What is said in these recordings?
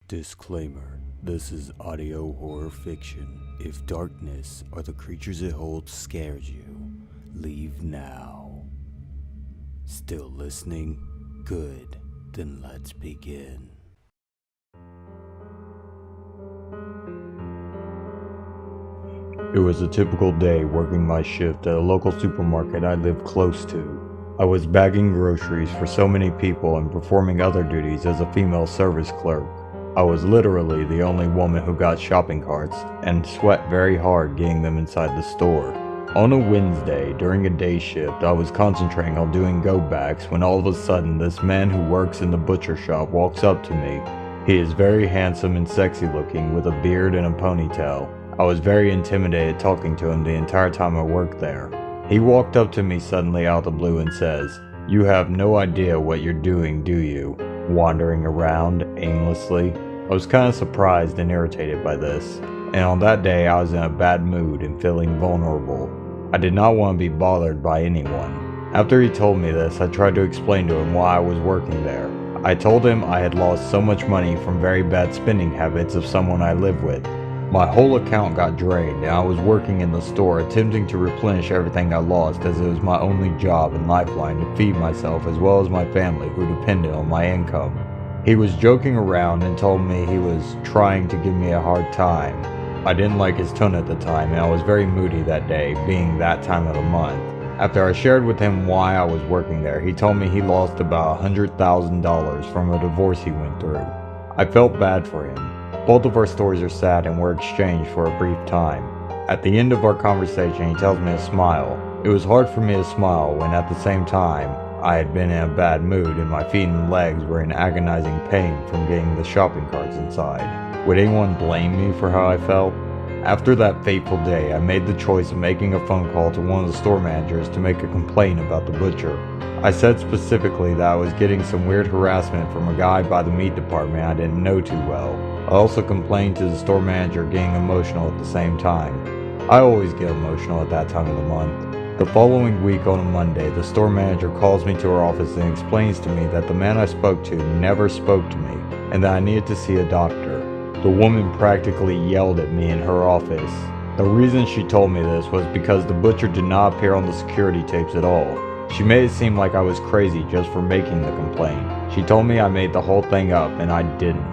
Disclaimer: this is audio horror fiction. If darkness or the creatures it holds scares you, leave now. Still listening? Good. Then let's begin. It was a typical day working my shift at a local supermarket I lived close to. I was bagging groceries for so many people and performing other duties as a female service clerk. I was literally the only woman who got shopping carts and sweat very hard getting them inside the store. On a Wednesday, during a day shift, I was concentrating on doing go-backs when all of a sudden this man who works in the butcher shop walks up to me. He is very handsome and sexy looking with a beard and a ponytail. I was very intimidated talking to him the entire time I worked there. He walked up to me suddenly out of the blue and says, "You have no idea what you're doing, do you? Wandering around aimlessly." I was kind of surprised and irritated by this, and on that day I was in a bad mood and feeling vulnerable. I did not want to be bothered by anyone. After he told me this, I tried to explain to him why I was working there. I told him I had lost so much money from very bad spending habits of someone I live with. My whole account got drained and I was working in the store attempting to replenish everything I lost, as it was my only job and lifeline to feed myself as well as my family who depended on my income. He was joking around and told me he was trying to give me a hard time. I didn't like his tone at the time and I was very moody that day, being that time of the month. After I shared with him why I was working there, he told me he lost about $100,000 from a divorce he went through. I felt bad for him. Both of our stories are sad and were exchanged for a brief time. At the end of our conversation, he tells me to smile. It was hard for me to smile when at the same time, I had been in a bad mood and my feet and legs were in agonizing pain from getting the shopping carts inside. Would anyone blame me for how I felt? After that fateful day, I made the choice of making a phone call to one of the store managers to make a complaint about the butcher. I said specifically that I was getting some weird harassment from a guy by the meat department I didn't know too well. I also complained to the store manager, getting emotional at the same time. I always get emotional at that time of the month. The following week on a Monday, the store manager calls me to her office and explains to me that the man I spoke to never spoke to me and that I needed to see a doctor. The woman practically yelled at me in her office. The reason she told me this was because the butcher did not appear on the security tapes at all. She made it seem like I was crazy just for making the complaint. She told me I made the whole thing up and I didn't.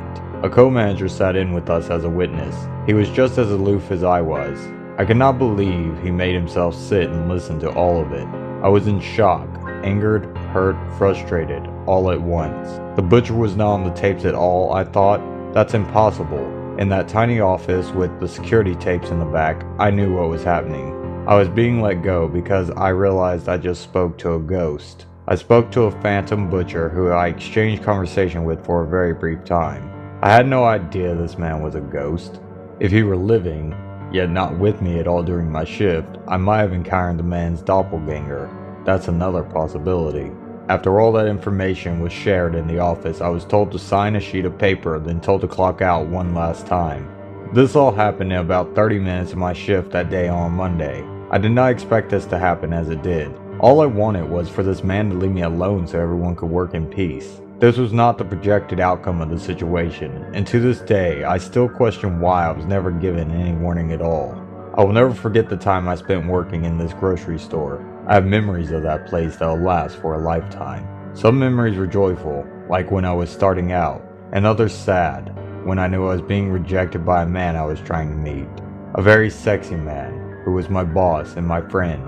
A co-manager sat in with us as a witness. He was just as aloof as I was. I could not believe he made himself sit and listen to all of it. I was in shock, angered, hurt, frustrated, all at once. The butcher was not on the tapes at all, I thought. That's impossible. In that tiny office with the security tapes in the back, I knew what was happening. I was being let go because I realized I just spoke to a ghost. I spoke to a phantom butcher who I exchanged conversation with for a very brief time. I had no idea this man was a ghost. If he were living, yet not with me at all during my shift, I might have encountered the man's doppelganger. That's another possibility. After all that information was shared in the office, I was told to sign a sheet of paper, then told to clock out one last time. This all happened in about 30 minutes of my shift that day on Monday. I did not expect this to happen as it did. All I wanted was for this man to leave me alone so everyone could work in peace. This was not the projected outcome of the situation, and to this day, I still question why I was never given any warning at all. I will never forget the time I spent working in this grocery store. I have memories of that place that will last for a lifetime. Some memories were joyful, like when I was starting out, and others sad, when I knew I was being rejected by a man I was trying to meet. A very sexy man, who was my boss and my friend.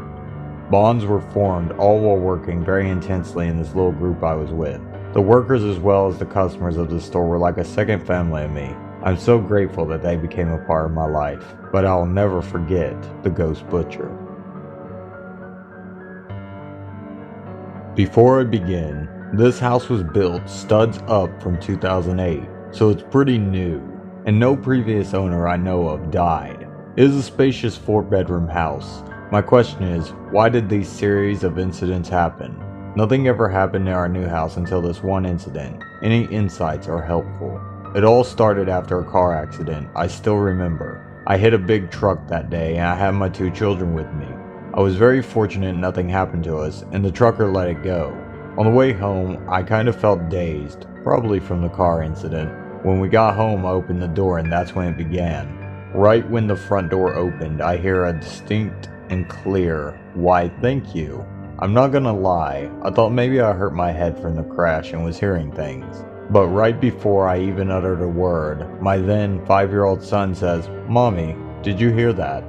Bonds were formed all while working very intensely in this little group I was with. The workers as well as the customers of the store were like a second family to me. I'm so grateful that they became a part of my life, but I'll never forget the Ghost Butcher. Before I begin, this house was built studs up from 2008, so it's pretty new, and no previous owner I know of died. It is a spacious 4-bedroom house. My question is, why did these series of incidents happen? Nothing ever happened in our new house until this one incident. Any insights are helpful. It all started after a car accident, I still remember. I hit a big truck that day and I had my 2 children with me. I was very fortunate nothing happened to us and the trucker let it go. On the way home, I kind of felt dazed, probably from the car incident. When we got home, I opened the door and that's when it began. Right when the front door opened, I hear a distinct and clear, "Why, thank you." I'm not gonna lie, I thought maybe I hurt my head from the crash and was hearing things. But right before I even uttered a word, my then 5-year-old son says, "Mommy, did you hear that?"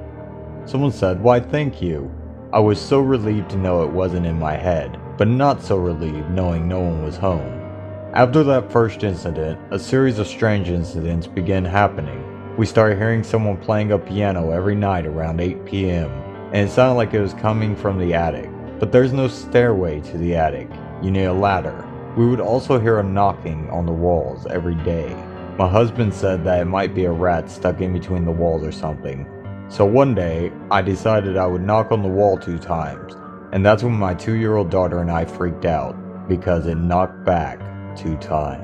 Someone said, "Why, thank you." I was so relieved to know it wasn't in my head, but not so relieved knowing no one was home. After that first incident, a series of strange incidents began happening. We started hearing someone playing a piano every night around 8 p.m., and it sounded like it was coming from the attic. But there's no stairway to the attic, you need a ladder. We would also hear a knocking on the walls every day. My husband said that it might be a rat stuck in between the walls or something. So one day, I decided I would knock on the wall 2 times, and that's when my 2-year-old daughter and I freaked out, because it knocked back 2 times.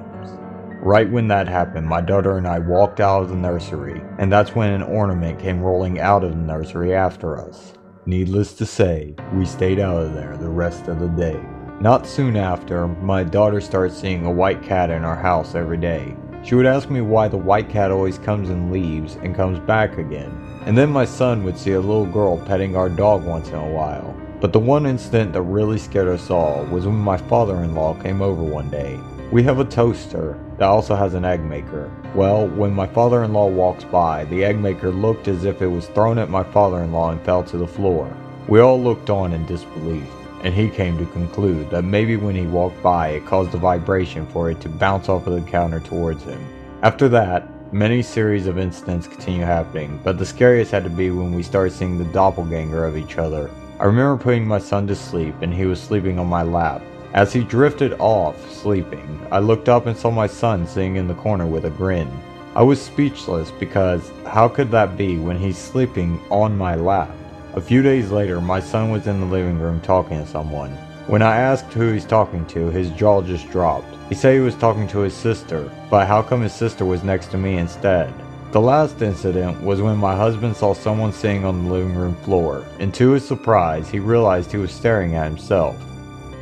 Right when that happened, my daughter and I walked out of the nursery, and that's when an ornament came rolling out of the nursery after us. Needless to say, we stayed out of there the rest of the day. Not soon after, my daughter started seeing a white cat in our house every day. She would ask me why the white cat always comes and leaves and comes back again. And then my son would see a little girl petting our dog once in a while. But the one incident that really scared us all was when my father-in-law came over one day. We have a toaster that also has an egg maker. Well, when my father-in-law walks by, the egg maker looked as if it was thrown at my father-in-law and fell to the floor. We all looked on in disbelief, and he came to conclude that maybe when he walked by it caused a vibration for it to bounce off of the counter towards him. After that, many series of incidents continue happening, but the scariest had to be when we started seeing the doppelganger of each other. I remember putting my son to sleep and he was sleeping on my lap. As he drifted off, sleeping, I looked up and saw my son sitting in the corner with a grin. I was speechless because how could that be when he's sleeping on my lap? A few days later, my son was in the living room talking to someone. When I asked who he's talking to, his jaw just dropped. He said he was talking to his sister, but how come his sister was next to me instead? The last incident was when my husband saw someone sitting on the living room floor, and to his surprise, he realized he was staring at himself.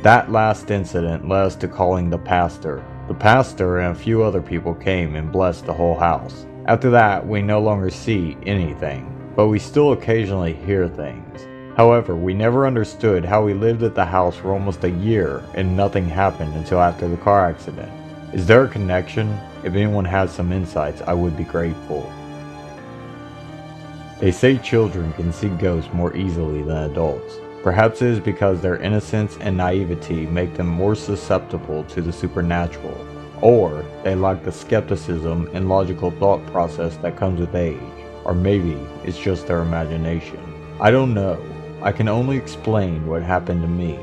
That last incident led us to calling the pastor. The pastor and a few other people came and blessed the whole house. After that, we no longer see anything, but we still occasionally hear things. However, we never understood how we lived at the house for almost a year and nothing happened until after the car accident. Is there a connection? If anyone has some insights, I would be grateful. They say children can see ghosts more easily than adults. Perhaps it is because their innocence and naivety make them more susceptible to the supernatural, or they lack the skepticism and logical thought process that comes with age, or maybe it's just their imagination. I don't know. I can only explain what happened to me.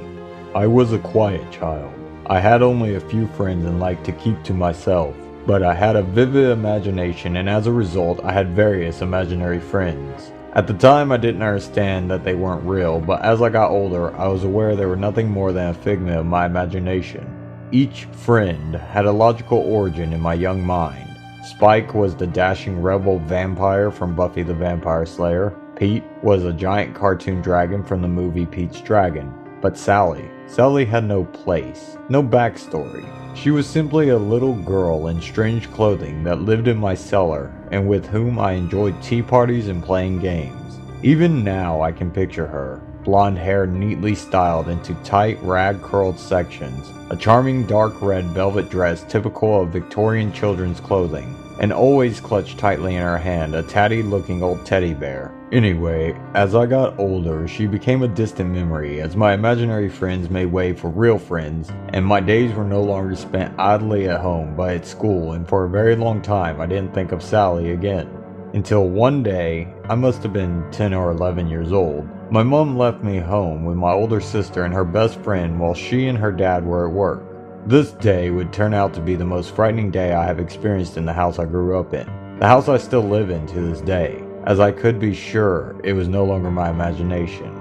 I was a quiet child. I had only a few friends and liked to keep to myself, but I had a vivid imagination and as a result I had various imaginary friends. At the time I didn't understand that they weren't real, but as I got older I was aware they were nothing more than a figment of my imagination. Each friend had a logical origin in my young mind. Spike was the dashing rebel vampire from Buffy the Vampire Slayer. Pete was a giant cartoon dragon from the movie Pete's Dragon. But Sally had no place, no backstory. She was simply a little girl in strange clothing that lived in my cellar and with whom I enjoyed tea parties and playing games. Even now I can picture her, blonde hair neatly styled into tight rag-curled sections, a charming dark red velvet dress typical of Victorian children's clothing, and always clutched tightly in her hand a tatty-looking old teddy bear. Anyway, as I got older, she became a distant memory as my imaginary friends made way for real friends, and my days were no longer spent idly at home but at school, and for a very long time I didn't think of Sally again. Until one day, I must have been 10 or 11 years old, my mom left me home with my older sister and her best friend while she and her dad were at work. This day would turn out to be the most frightening day I have experienced in the house I grew up in. The house I still live in to this day, as I could be sure it was no longer my imagination.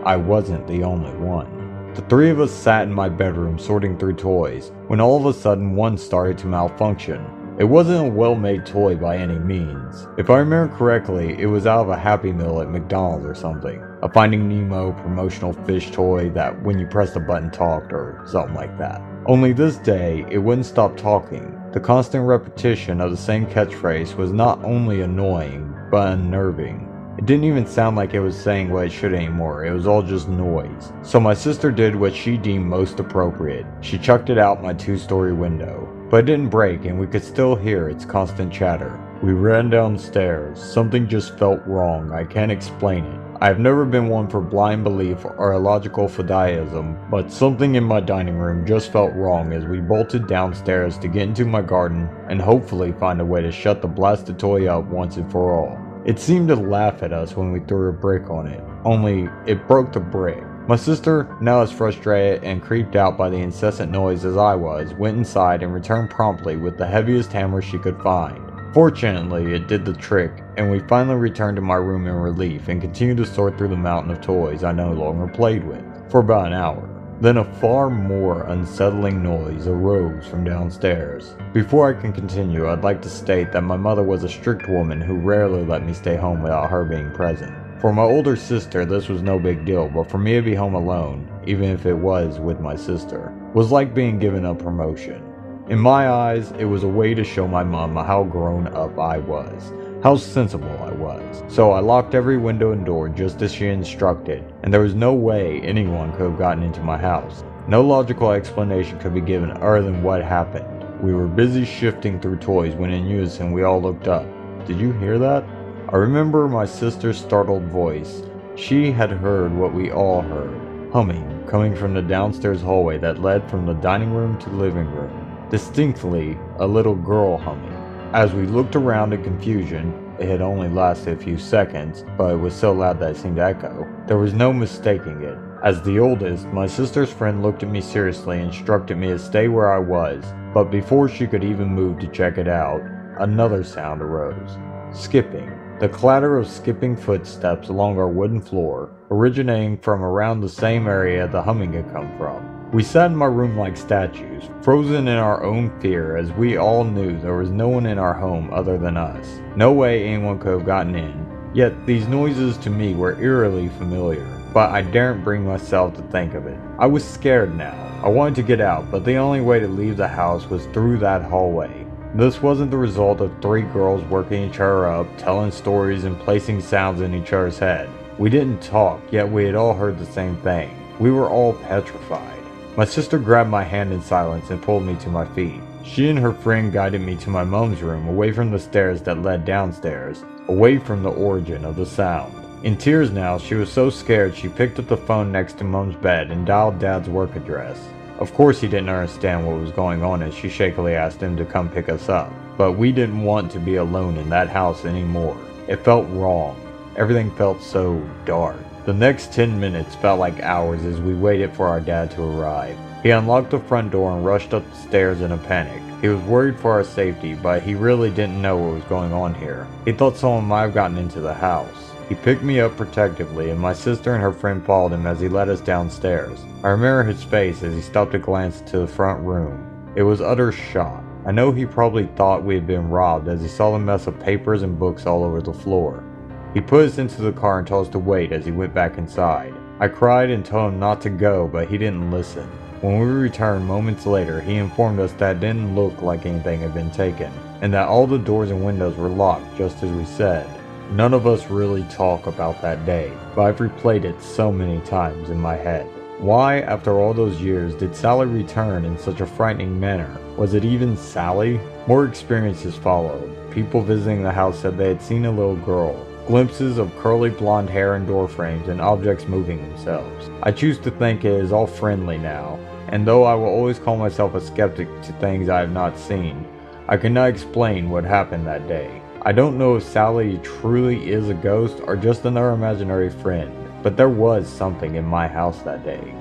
I wasn't the only one. The three of us sat in my bedroom sorting through toys, when all of a sudden one started to malfunction. It wasn't a well-made toy by any means. If I remember correctly, it was out of a Happy Meal at McDonald's or something. A Finding Nemo promotional fish toy that when you pressed a button talked or something like that. Only this day, it wouldn't stop talking. The constant repetition of the same catchphrase was not only annoying, but unnerving. It didn't even sound like it was saying what it should anymore, it was all just noise. So my sister did what she deemed most appropriate. She chucked it out my 2-story window. But it didn't break and we could still hear its constant chatter. We ran downstairs. Something just felt wrong, I can't explain it. I have never been one for blind belief or illogical fideism, but something in my dining room just felt wrong as we bolted downstairs to get into my garden and hopefully find a way to shut the blasted toy up once and for all. It seemed to laugh at us when we threw a brick on it, only it broke the brick. My sister, now as frustrated and creeped out by the incessant noise as I was, went inside and returned promptly with the heaviest hammer she could find. Fortunately, it did the trick, and we finally returned to my room in relief and continued to sort through the mountain of toys I no longer played with, for about an hour. Then a far more unsettling noise arose from downstairs. Before I can continue, I'd like to state that my mother was a strict woman who rarely let me stay home without her being present. For my older sister, this was no big deal, but for me to be home alone, even if it was with my sister, was like being given a promotion. In my eyes, it was a way to show my mom how grown up I was, how sensible I was. So I locked every window and door just as she instructed, and there was no way anyone could have gotten into my house. No logical explanation could be given other than what happened. We were busy shifting through toys when in unison we all looked up. Did you hear that? I remember my sister's startled voice. She had heard what we all heard, humming, coming from the downstairs hallway that led from the dining room to the living room. Distinctly, a little girl humming. As we looked around in confusion, it had only lasted a few seconds, but it was so loud that it seemed to echo. There was no mistaking it. As the oldest, my sister's friend looked at me seriously and instructed me to stay where I was, but before she could even move to check it out, another sound arose. Skipping. The clatter of skipping footsteps along our wooden floor, originating from around the same area the humming had come from. We sat in my room like statues, frozen in our own fear as we all knew there was no one in our home other than us. No way anyone could have gotten in. Yet these noises to me were eerily familiar, but I daren't bring myself to think of it. I was scared now. I wanted to get out, but the only way to leave the house was through that hallway. This wasn't the result of 3 girls working each other up, telling stories and placing sounds in each other's head. We didn't talk, yet we had all heard the same thing. We were all petrified. My sister grabbed my hand in silence and pulled me to my feet. She and her friend guided me to my mom's room, away from the stairs that led downstairs, away from the origin of the sound. In tears now, she was so scared she picked up the phone next to Mom's bed and dialed Dad's work address. Of course he didn't understand what was going on as she shakily asked him to come pick us up, but we didn't want to be alone in that house anymore. It felt wrong. Everything felt so dark. The next 10 minutes felt like hours as we waited for our dad to arrive. He unlocked the front door and rushed up the stairs in a panic. He was worried for our safety, but he really didn't know what was going on here. He thought someone might have gotten into the house. He picked me up protectively, and my sister and her friend followed him as he led us downstairs. I remember his face as he stopped to glance to the front room. It was utter shock. I know he probably thought we had been robbed as he saw the mess of papers and books all over the floor. He put us into the car and told us to wait as he went back inside. I cried and told him not to go, but he didn't listen. When we returned moments later, he informed us that it didn't look like anything had been taken, and that all the doors and windows were locked just as we said. None of us really talk about that day, but I've replayed it so many times in my head. Why, after all those years, did Sally return in such a frightening manner? Was it even Sally? More experiences followed. People visiting the house said they had seen a little girl. Glimpses of curly blonde hair and door frames and objects moving themselves. I choose to think it is all friendly now, and though I will always call myself a skeptic to things I have not seen, I cannot explain what happened that day. I don't know if Sally truly is a ghost or just another imaginary friend, but there was something in my house that day.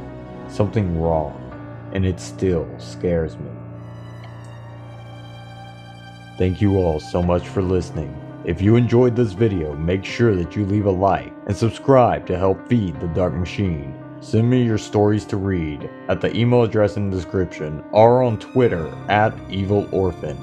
Something wrong, and it still scares me. Thank you all so much for listening. If you enjoyed this video, make sure that you leave a like and subscribe to help feed the Dark Machine. Send me your stories to read at the email address in the description or on Twitter @evilorphan.